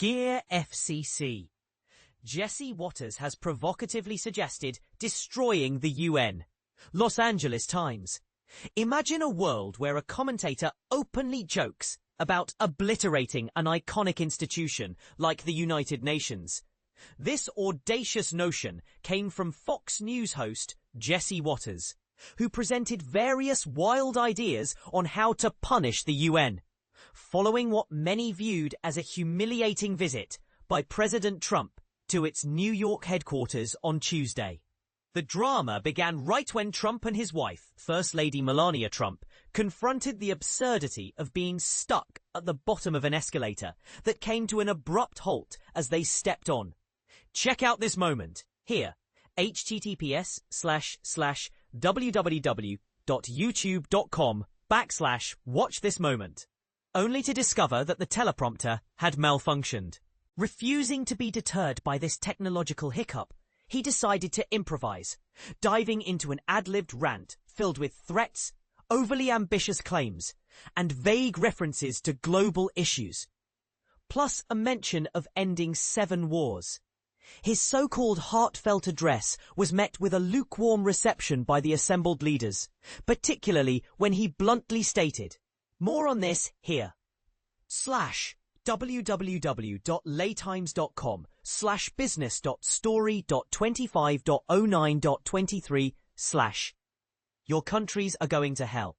Dear FCC, JesseWatters has provocatively suggested destroying the UN. Los Angeles Times. Imagine a world where a commentator openly jokes about obliterating an iconic institution like the United Nations. This audacious notion came from Fox News host JesseWatters, who presented various wild ideas on how to punish the UN, following what many viewed as a humiliating visit by President Trump to its New York headquarters on Tuesday. The drama began right when Trump and his wife, First Lady Melania Trump, confronted the absurdity of being stuck at the bottom of an escalator that came to an abrupt halt as they stepped on. Check out this moment here, https://www.youtube.com/watchthismoment, only to discover that the teleprompter had malfunctioned. Refusing to be deterred by this technological hiccup, he decided to improvise, diving into an ad-libbed rant filled with threats, overly ambitious claims, and vague references to global issues, plus a mention of ending 7 wars. His so-called heartfelt address was met with a lukewarm reception by the assembled leaders, particularly when he bluntly stated, more on this here, /www.laytimes.com/business.story.25.09.23/ Your countries are going to hell.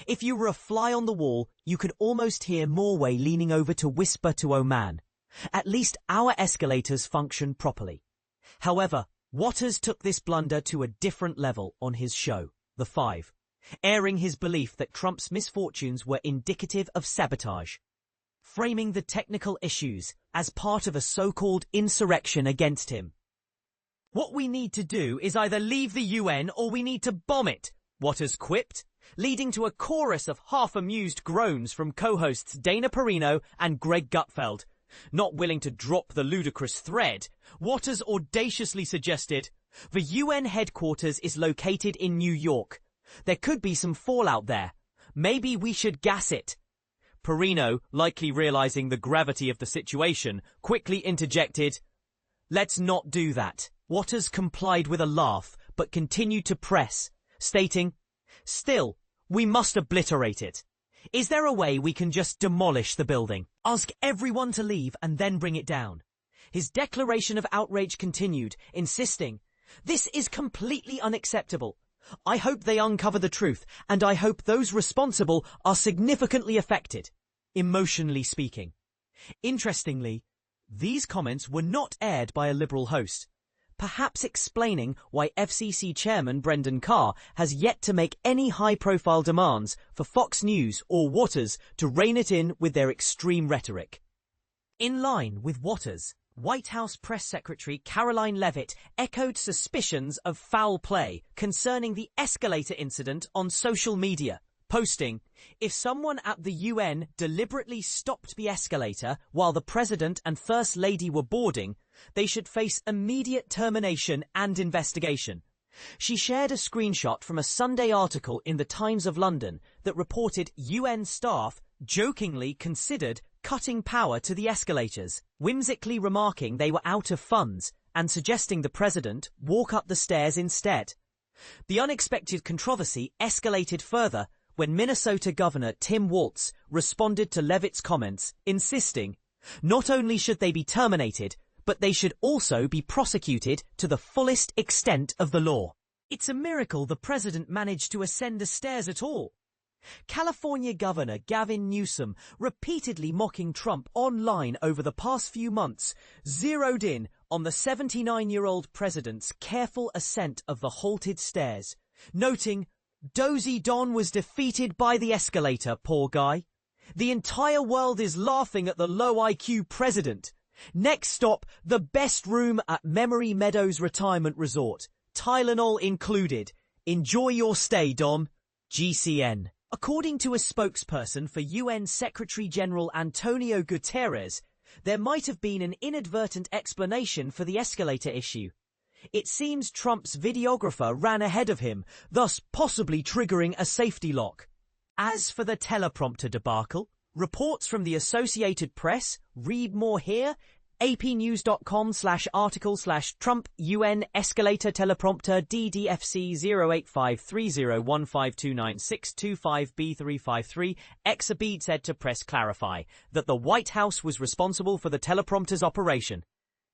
If you were a fly on the wall, you could almost hear Norway leaning over to whisper to Oman, at least our escalators function properly. However, Watters took this blunder to a different level on his show, The Five, airing his belief that Trump's misfortunes were indicative of sabotage, framing the technical issues as part of a so-called insurrection against him. What we need to do is either leave the UN or we need to bomb it, Watters quipped, leading to a chorus of half-amused groans from co-hosts Dana Perino and Greg Gutfeld. Not willing to drop the ludicrous thread, Watters audaciously suggested, the UN headquarters is located in New York. There could be some fallout there. Maybe we should gas it. Perino, likely realizing the gravity of the situation, quickly interjected, let's not do that. Watters complied with a laugh, but continued to press, stating, still, we must obliterate it. Is there a way we can just demolish the building? Ask everyone to leave and then bring it down. His declaration of outrage continued, insisting, this is completely unacceptable. I hope they uncover the truth, and I hope those responsible are significantly affected, emotionally speaking. Interestingly, these comments were not aired by a Liberal host, perhaps explaining why FCC Chairman Brendan Carr has yet to make any high-profile demands for Fox News or Watters to rein it in with their extreme rhetoric. In line with Watters, White House Press Secretary Caroline Leavitt echoed suspicions of foul play concerning the escalator incident on social media, posting, if someone at the UN deliberately stopped the escalator while the President and First Lady were boarding, they should face immediate termination and investigation. She shared a screenshot from a Sunday article in the Times of London that reported UN staff jokingly considered cutting power to the escalators, whimsically remarking they were out of funds and suggesting the President walk up the stairs instead. The unexpected controversy escalated further when Minnesota Governor Tim Walz responded to Leavitt's comments, insisting, not only should they be terminated, but they should also be prosecuted to the fullest extent of the law. It's a miracle the president managed to ascend the stairs at all. California Governor Gavin Newsom, repeatedly mocking Trump online over the past few months, zeroed in on the 79-year-old president's careful ascent of the halted stairs, noting, Dozy Don was defeated by the escalator, poor guy. The entire world is laughing at the low IQ president. Next stop, the best room at Memory Meadows Retirement Resort. Tylenol included. Enjoy your stay, Dom. GCN. According to a spokesperson for UN Secretary-General Antonio Guterres, there might have been an inadvertent explanation for the escalator issue. It seems Trump's videographer ran ahead of him, thus possibly triggering a safety lock. As for the teleprompter debacle, Reports from the Associated Press, read more here, apnews.com/article/Trump UN escalator teleprompter DDFC 085301529625B353 Exabede said to press clarify that the White House was responsible for the teleprompter's operation.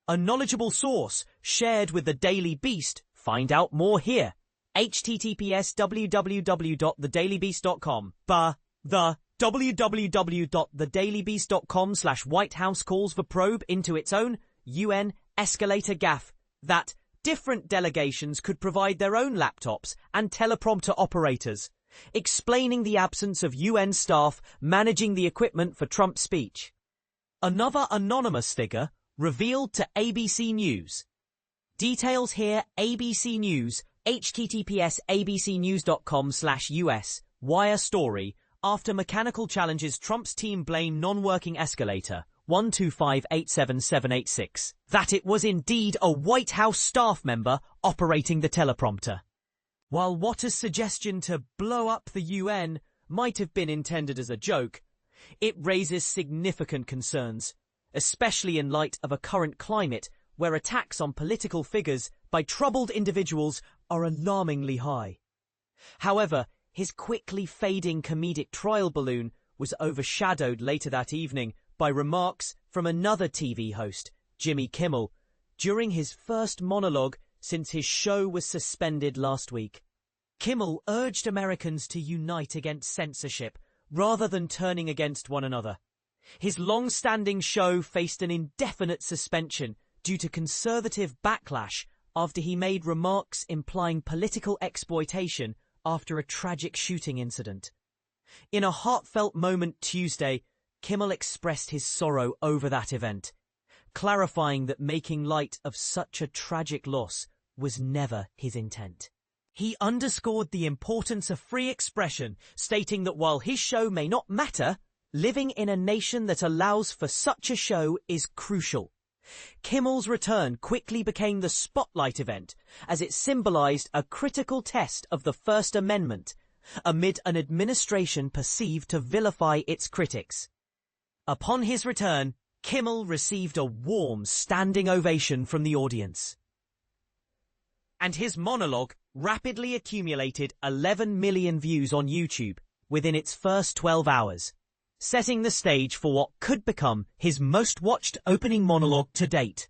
A knowledgeable source shared with the Daily Beast. Find out more here. https://www.thedailybeast.com. The www.thedailybeast.com/White House calls for probe into its own UN escalator gaffe that different delegations could provide their own laptops and teleprompter operators, explaining the absence of UN staff managing the equipment for Trump's speech. Another anonymous figure revealed to ABC News. Details here, ABC News, https://abcnews.com/US, wire story. After mechanical challenges, Trump's team blame non-working escalator, 125877786, that it was indeed a White House staff member operating the teleprompter. While Watters' suggestion to blow up the UN might have been intended as a joke, it raises significant concerns, especially in light of a current climate where attacks on political figures by troubled individuals are alarmingly high. However, his quickly fading comedic trial balloon was overshadowed later that evening by remarks from another TV host, Jimmy Kimmel, during his first monologue since his show was suspended last week. Kimmel urged Americans to unite against censorship rather than turning against one another. His long-standing show faced an indefinite suspension due to conservative backlash after he made remarks implying political exploitation after a tragic shooting incident. In a heartfelt moment Tuesday, Kimmel expressed his sorrow over that event, clarifying that making light of such a tragic loss was never his intent. He underscored the importance of free expression, stating that while his show may not matter, living in a nation that allows for such a show is crucial. Kimmel's return quickly became the spotlight event, as it symbolized a critical test of the First Amendment, amid an administration perceived to vilify its critics. Upon his return, Kimmel received a warm standing ovation from the audience. And his monologue rapidly accumulated 11 million views on YouTube within its first 12 hours. Setting the stage for what could become his most watched opening monologue to date.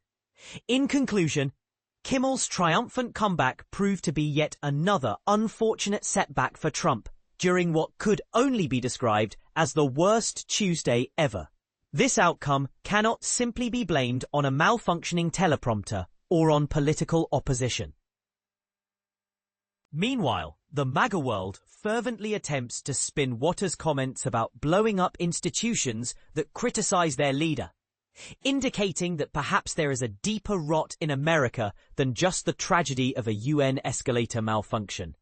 In conclusion, Kimmel's triumphant comeback proved to be yet another unfortunate setback for Trump during what could only be described as the worst Tuesday ever. This outcome cannot simply be blamed on a malfunctioning teleprompter or on political opposition. Meanwhile, the MAGA world fervently attempts to spin Watters' comments about blowing up institutions that criticize their leader, indicating that perhaps there is a deeper rot in America than just the tragedy of a UN escalator malfunction.